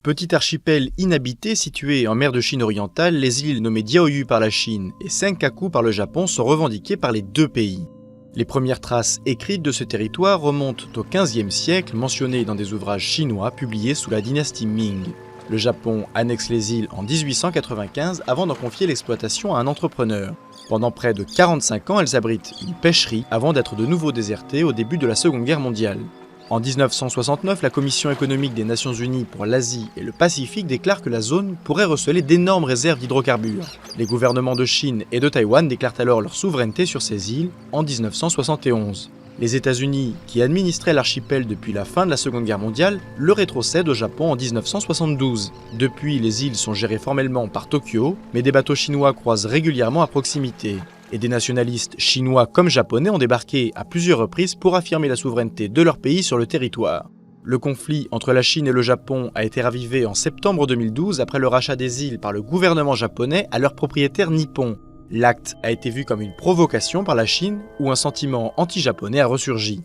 Petit archipel inhabité situé en mer de Chine orientale, les îles nommées Diaoyu par la Chine et Senkaku par le Japon sont revendiquées par les deux pays. Les premières traces écrites de ce territoire remontent au XVe siècle, mentionnées dans des ouvrages chinois publiés sous la dynastie Ming. Le Japon annexe les îles en 1895 avant d'en confier l'exploitation à un entrepreneur. Pendant près de 45 ans, elles abritent une pêcherie avant d'être de nouveau désertées au début de la Seconde Guerre mondiale. En 1969, la Commission économique des Nations Unies pour l'Asie et le Pacifique déclare que la zone pourrait receler d'énormes réserves d'hydrocarbures. Les gouvernements de Chine et de Taïwan déclarent alors leur souveraineté sur ces îles en 1971. Les États-Unis, qui administraient l'archipel depuis la fin de la Seconde Guerre mondiale, le rétrocèdent au Japon en 1972. Depuis, les îles sont gérées formellement par Tokyo, mais des bateaux chinois croisent régulièrement à proximité. Et des nationalistes chinois comme japonais ont débarqué à plusieurs reprises pour affirmer la souveraineté de leur pays sur le territoire. Le conflit entre la Chine et le Japon a été ravivé en septembre 2012 après le rachat des îles par le gouvernement japonais à leur propriétaire nippon. L'acte a été vu comme une provocation par la Chine où un sentiment anti-japonais a ressurgi.